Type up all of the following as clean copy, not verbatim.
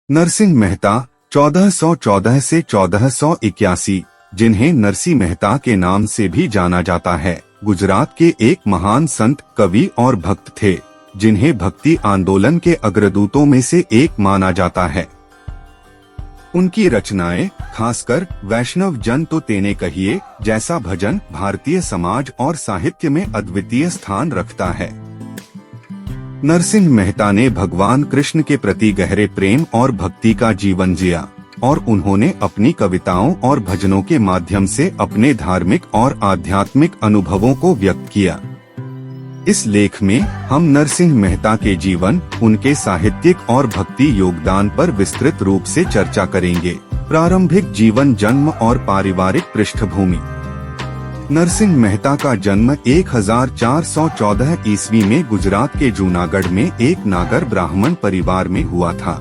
नरसिंह मेहता 1414 से 1481, जिन्हें नरसी मेहता के नाम से भी जाना जाता है, गुजरात के एक महान संत, कवि और भक्त थे, जिन्हें भक्ति आंदोलन के अग्रदूतों में से एक माना जाता है। उनकी रचनाएं, खासकर वैष्णव जन तो तेने कहिए जैसा भजन, भारतीय समाज और साहित्य में अद्वितीय स्थान रखता है। नरसिंह मेहता ने भगवान कृष्ण के प्रति गहरे प्रेम और भक्ति का जीवन जिया और उन्होंने अपनी कविताओं और भजनों के माध्यम से अपने धार्मिक और आध्यात्मिक अनुभवों को व्यक्त किया। इस लेख में हम नरसिंह मेहता के जीवन, उनके साहित्यिक और भक्ति योगदान पर विस्तृत रूप से चर्चा करेंगे। प्रारंभिक जीवन, जन्म और पारिवारिक पृष्ठभूमि। नरसिंह मेहता का जन्म 1414 ईस्वी में गुजरात के जूनागढ़ में एक नागर ब्राह्मण परिवार में हुआ था।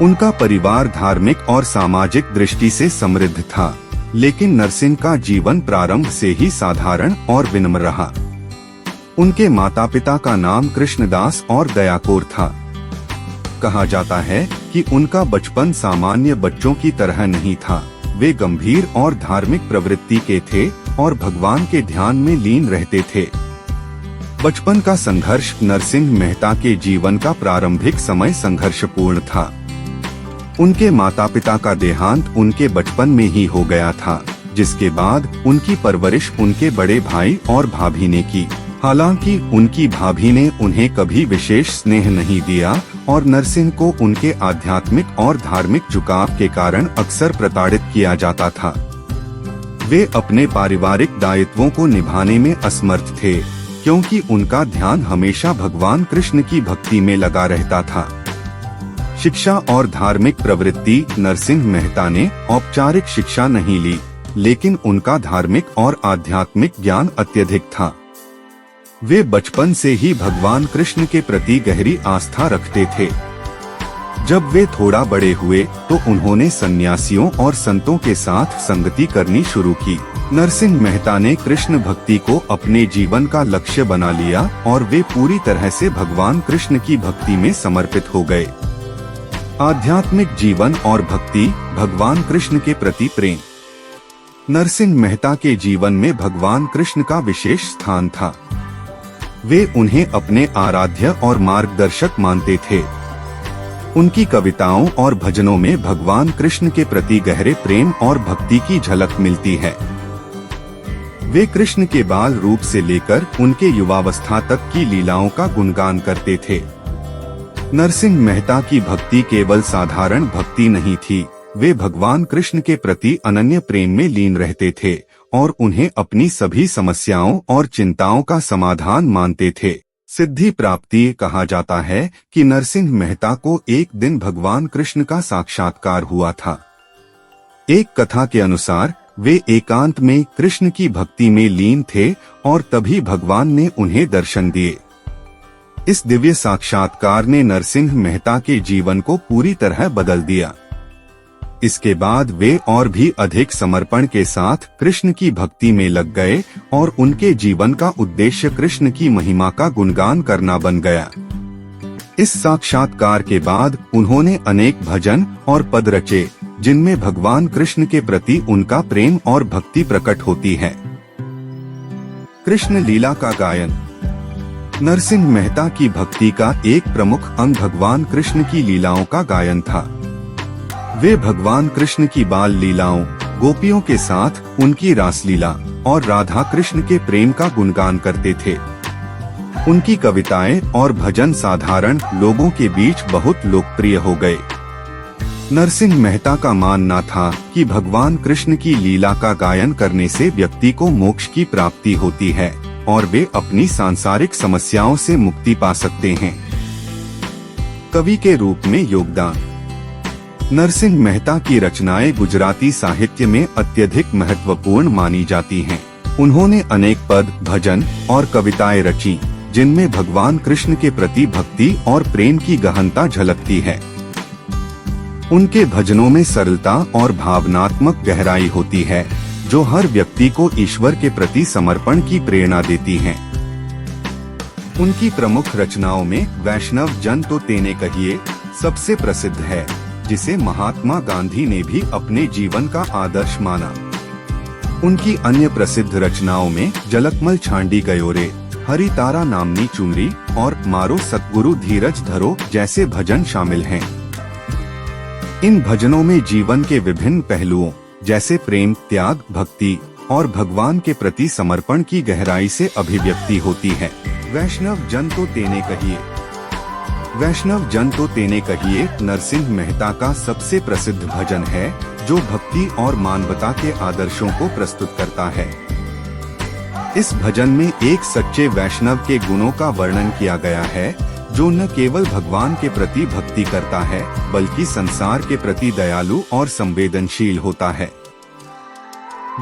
उनका परिवार धार्मिक और सामाजिक दृष्टि से समृद्ध था, लेकिन नरसिंह का जीवन प्रारंभ से ही साधारण और विनम्र रहा। उनके माता पिता का नाम कृष्णदास और दयाकोर था। कहा जाता है कि उनका बचपन सामान्य बच्चों की तरह नहीं था। वे गंभीर और धार्मिक प्रवृत्ति के थे और भगवान के ध्यान में लीन रहते थे। बचपन का संघर्ष। नरसिंह मेहता के जीवन का प्रारंभिक समय संघर्षपूर्ण था। उनके माता पिता का देहांत उनके बचपन में ही हो गया था, जिसके बाद उनकी परवरिश उनके बड़े भाई और भाभी ने की। हालांकि उनकी भाभी ने उन्हें कभी विशेष स्नेह नहीं दिया और नरसिंह को उनके आध्यात्मिक और धार्मिक झुकाव के कारण अक्सर प्रताड़ित किया जाता था। वे अपने पारिवारिक दायित्वों को निभाने में असमर्थ थे, क्योंकि उनका ध्यान हमेशा भगवान कृष्ण की भक्ति में लगा रहता था। शिक्षा और धार्मिक प्रवृत्ति। नरसिंह मेहता ने औपचारिक शिक्षा नहीं ली, लेकिन उनका धार्मिक और आध्यात्मिक ज्ञान अत्यधिक था। वे बचपन से ही भगवान कृष्ण के प्रति गहरी आस्था रखते थे। जब वे थोड़ा बड़े हुए तो उन्होंने सन्यासियों और संतों के साथ संगति करनी शुरू की। नरसिंह मेहता ने कृष्ण भक्ति को अपने जीवन का लक्ष्य बना लिया और वे पूरी तरह से भगवान कृष्ण की भक्ति में समर्पित हो गए। आध्यात्मिक जीवन और भक्ति। भगवान कृष्ण के प्रति प्रेम। नरसिंह मेहता के जीवन में भगवान कृष्ण का विशेष स्थान था। वे उन्हें अपने आराध्य और मार्गदर्शक मानते थे। उनकी कविताओं और भजनों में भगवान कृष्ण के प्रति गहरे प्रेम और भक्ति की झलक मिलती है। वे कृष्ण के बाल रूप से लेकर उनके युवावस्था तक की लीलाओं का गुणगान करते थे। नरसिंह मेहता की भक्ति केवल साधारण भक्ति नहीं थी, वे भगवान कृष्ण के प्रति अनन्य प्रेम में लीन रहते थे और उन्हें अपनी सभी समस्याओं और चिंताओं का समाधान मानते थे। सिद्धि प्राप्ति। कहा जाता है कि नरसिंह मेहता को एक दिन भगवान कृष्ण का साक्षात्कार हुआ था। एक कथा के अनुसार वे एकांत में कृष्ण की भक्ति में लीन थे और तभी भगवान ने उन्हें दर्शन दिए। इस दिव्य साक्षात्कार ने नरसिंह मेहता के जीवन को पूरी तरह बदल दिया। इसके बाद वे और भी अधिक समर्पण के साथ कृष्ण की भक्ति में लग गए और उनके जीवन का उद्देश्य कृष्ण की महिमा का गुणगान करना बन गया। इस साक्षात्कार के बाद उन्होंने अनेक भजन और पद रचे, जिनमें भगवान कृष्ण के प्रति उनका प्रेम और भक्ति प्रकट होती है। कृष्ण लीला का गायन। नरसिंह मेहता की भक्ति का एक प्रमुख अंग भगवान कृष्ण की लीलाओं का गायन था। वे भगवान कृष्ण की बाल लीलाओं, गोपियों के साथ उनकी रासलीला और राधा कृष्ण के प्रेम का गुणगान करते थे। उनकी कविताएं और भजन साधारण लोगों के बीच बहुत लोकप्रिय हो गए। नरसिंह मेहता का मानना था कि भगवान कृष्ण की लीला का गायन करने से व्यक्ति को मोक्ष की प्राप्ति होती है और वे अपनी सांसारिक समस्याओं से मुक्ति पा सकते हैं। कवि के रूप में योगदान। नरसिंह मेहता की रचनाएं गुजराती साहित्य में अत्यधिक महत्वपूर्ण मानी जाती हैं। उन्होंने अनेक पद, भजन और कविताएं रची, जिनमें भगवान कृष्ण के प्रति भक्ति और प्रेम की गहनता झलकती है। उनके भजनों में सरलता और भावनात्मक गहराई होती है, जो हर व्यक्ति को ईश्वर के प्रति समर्पण की प्रेरणा देती हैं। उनकी प्रमुख रचनाओं में वैष्णव जन तो तेने कहिए, सबसे प्रसिद्ध है, जिसे महात्मा गांधी ने भी अपने जीवन का आदर्श माना। उनकी अन्य प्रसिद्ध रचनाओं में जलकमल छांडी गयोरे, हरी तारा नामनी चुनरी और मारो सतगुरु धीरज धरो जैसे भजन शामिल हैं। इन भजनों में जीवन के विभिन्न पहलुओं जैसे प्रेम, त्याग, भक्ति और भगवान के प्रति समर्पण की गहराई से अभिव्यक्ति होती है। वैष्णव जन तो तेने कहिए। वैष्णव जन तो तेने कहिए नरसिंह मेहता का सबसे प्रसिद्ध भजन है, जो भक्ति और मानवता के आदर्शों को प्रस्तुत करता है। इस भजन में एक सच्चे वैष्णव के गुणों का वर्णन किया गया है, जो न केवल भगवान के प्रति भक्ति करता है, बल्कि संसार के प्रति दयालु और संवेदनशील होता है।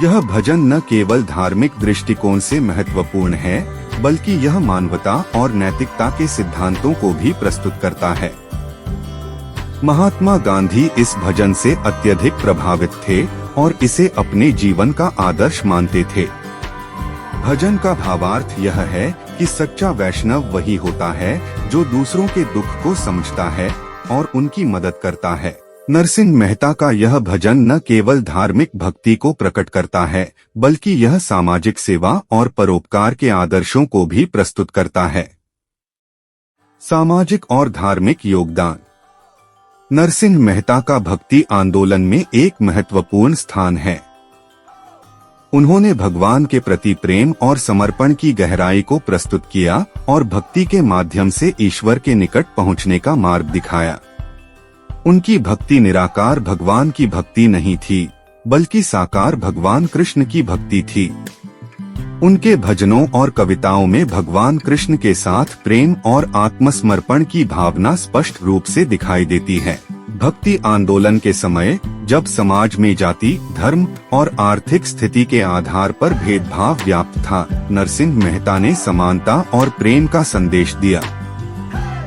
यह भजन न केवल धार्मिक दृष्टिकोण से महत्वपूर्ण है, बल्कि यह मानवता और नैतिकता के सिद्धांतों को भी प्रस्तुत करता है। महात्मा गांधी इस भजन से अत्यधिक प्रभावित थे और इसे अपने जीवन का आदर्श मानते थे। भजन का भावार्थ यह है कि सच्चा वैष्णव वही होता है जो दूसरों के दुख को समझता है और उनकी मदद करता है। नरसिंह मेहता का यह भजन न केवल धार्मिक भक्ति को प्रकट करता है, बल्कि यह सामाजिक सेवा और परोपकार के आदर्शों को भी प्रस्तुत करता है। सामाजिक और धार्मिक योगदान। नरसिंह मेहता का भक्ति आंदोलन में एक महत्वपूर्ण स्थान है। उन्होंने भगवान के प्रति प्रेम और समर्पण की गहराई को प्रस्तुत किया और भक्ति के माध्यम से ईश्वर के निकट पहुंचने का मार्ग दिखाया। उनकी भक्ति निराकार भगवान की भक्ति नहीं थी, बल्कि साकार भगवान कृष्ण की भक्ति थी। उनके भजनों और कविताओं में भगवान कृष्ण के साथ प्रेम और आत्मसमर्पण की भावना स्पष्ट रूप से दिखाई देती है। भक्ति आंदोलन के समय, जब समाज में जाति, धर्म और आर्थिक स्थिति के आधार पर भेदभाव व्याप्त था, नरसिंह मेहता ने समानता और प्रेम का संदेश दिया।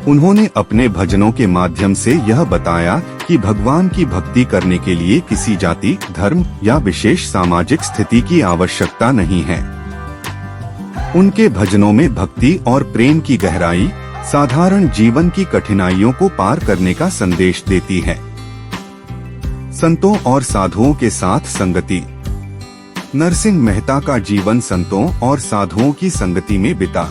उन्होंने अपने भजनों के माध्यम से यह बताया कि भगवान की भक्ति करने के लिए किसी जाति, धर्म या विशेष सामाजिक स्थिति की आवश्यकता नहीं है। उनके भजनों में भक्ति और प्रेम की गहराई साधारण जीवन की कठिनाइयों को पार करने का संदेश देती है। संतों और साधुओं के साथ संगति। नरसिंह मेहता का जीवन संतों और साधुओं की संगति में बिता।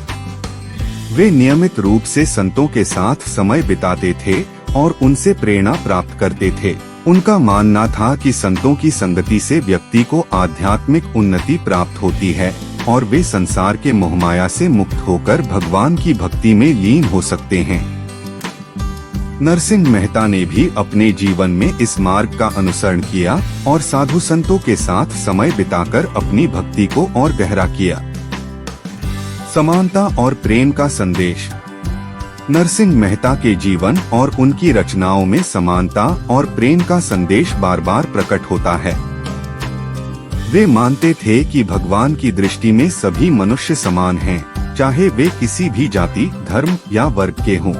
वे नियमित रूप से संतों के साथ समय बिताते थे और उनसे प्रेरणा प्राप्त करते थे। उनका मानना था कि संतों की संगति से व्यक्ति को आध्यात्मिक उन्नति प्राप्त होती है और वे संसार के मोहमाया से मुक्त होकर भगवान की भक्ति में लीन हो सकते हैं। नरसिंह मेहता ने भी अपने जीवन में इस मार्ग का अनुसरण किया और साधु संतों के साथ समय बिताकर अपनी भक्ति को और गहरा किया। समानता और प्रेम का संदेश। नरसिंह मेहता के जीवन और उनकी रचनाओं में समानता और प्रेम का संदेश बार बार प्रकट होता है। वे मानते थे कि भगवान की दृष्टि में सभी मनुष्य समान हैं, चाहे वे किसी भी जाति, धर्म या वर्ग के हों।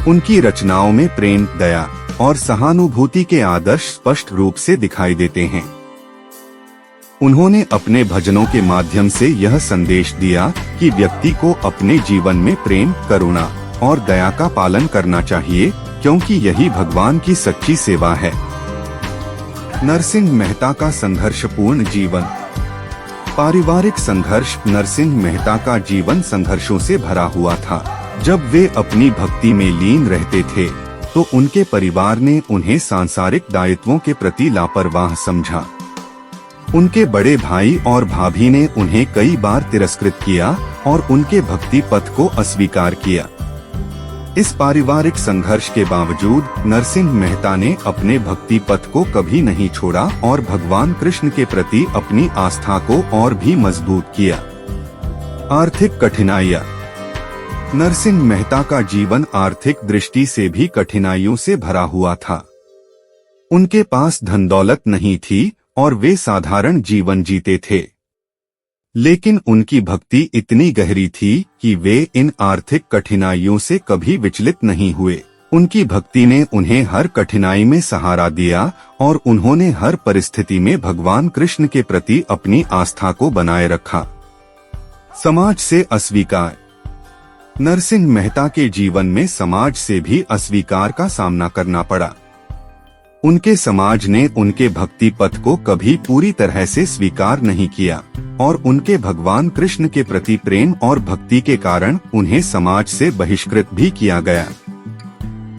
उनकी रचनाओं में प्रेम, दया और सहानुभूति के आदर्श स्पष्ट रूप से दिखाई देते हैं। उन्होंने अपने भजनों के माध्यम से यह संदेश दिया कि व्यक्ति को अपने जीवन में प्रेम, करुणा और दया का पालन करना चाहिए, क्योंकि यही भगवान की सच्ची सेवा है। नरसिंह मेहता का संघर्षपूर्ण जीवन। पारिवारिक संघर्ष। नरसिंह मेहता का जीवन संघर्षों से भरा हुआ था। जब वे अपनी भक्ति में लीन रहते थे, तो उनके परिवार ने उन्हें सांसारिक दायित्वों के प्रति लापरवाह समझा। उनके बड़े भाई और भाभी ने उन्हें कई बार तिरस्कृत किया और उनके भक्ति पथ को अस्वीकार किया। इस पारिवारिक संघर्ष के बावजूद नरसिंह मेहता ने अपने भक्ति पथ को कभी नहीं छोड़ा और भगवान कृष्ण के प्रति अपनी आस्था को और भी मजबूत किया। आर्थिक कठिनाइयाँ। नरसिंह मेहता का जीवन आर्थिक दृष्टि से भी कठिनाइयों से भरा हुआ था। उनके पास धन दौलत नहीं थी और वे साधारण जीवन जीते थे, लेकिन उनकी भक्ति इतनी गहरी थी कि वे इन आर्थिक कठिनाइयों से कभी विचलित नहीं हुए। उनकी भक्ति ने उन्हें हर कठिनाई में सहारा दिया और उन्होंने हर परिस्थिति में भगवान कृष्ण के प्रति अपनी आस्था को बनाए रखा। समाज से अस्वीकार। नरसिंह मेहता के जीवन में समाज से भी अस्वीकार का सामना करना पड़ा। उनके समाज ने उनके भक्ति पथ को कभी पूरी तरह से स्वीकार नहीं किया और उनके भगवान कृष्ण के प्रति प्रेम और भक्ति के कारण उन्हें समाज से बहिष्कृत भी किया गया।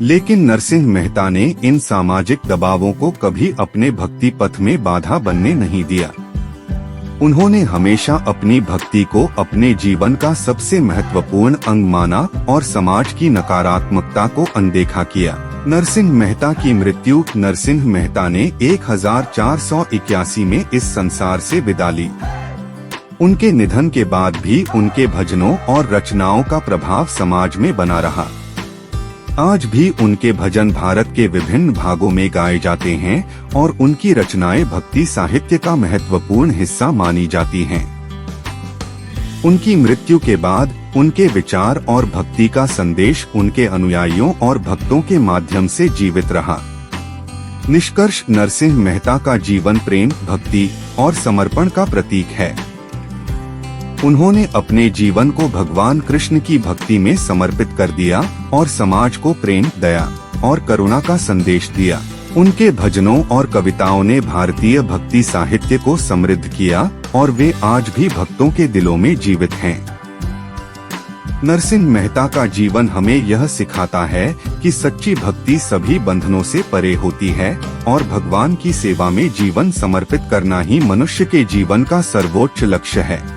लेकिन नरसिंह मेहता ने इन सामाजिक दबावों को कभी अपने भक्ति पथ में बाधा बनने नहीं दिया। उन्होंने हमेशा अपनी भक्ति को अपने जीवन का सबसे महत्वपूर्ण अंग माना और समाज की नकारात्मकता को अनदेखा किया। नरसिंह मेहता की मृत्यु। नरसिंह मेहता ने 1481 में इस संसार से विदा ली। उनके निधन के बाद भी उनके भजनों और रचनाओं का प्रभाव समाज में बना रहा। आज भी उनके भजन भारत के विभिन्न भागों में गाए जाते हैं और उनकी रचनाएं भक्ति साहित्य का महत्वपूर्ण हिस्सा मानी जाती हैं। उनकी मृत्यु के बाद उनके विचार और भक्ति का संदेश उनके अनुयायियों और भक्तों के माध्यम से जीवित रहा। निष्कर्ष, नरसिंह मेहता का जीवन प्रेम, भक्ति और समर्पण का प्रतीक है। उन्होंने अपने जीवन को भगवान कृष्ण की भक्ति में समर्पित कर दिया और समाज को प्रेम, दया और करुणा का संदेश दिया। उनके भजनों और कविताओं ने भारतीय भक्ति साहित्य को समृद्ध किया और वे आज भी भक्तों के दिलों में जीवित हैं। नरसिंह मेहता का जीवन हमें यह सिखाता है कि सच्ची भक्ति सभी बंधनों से परे होती है और भगवान की सेवा में जीवन समर्पित करना ही मनुष्य के जीवन का सर्वोच्च लक्ष्य है।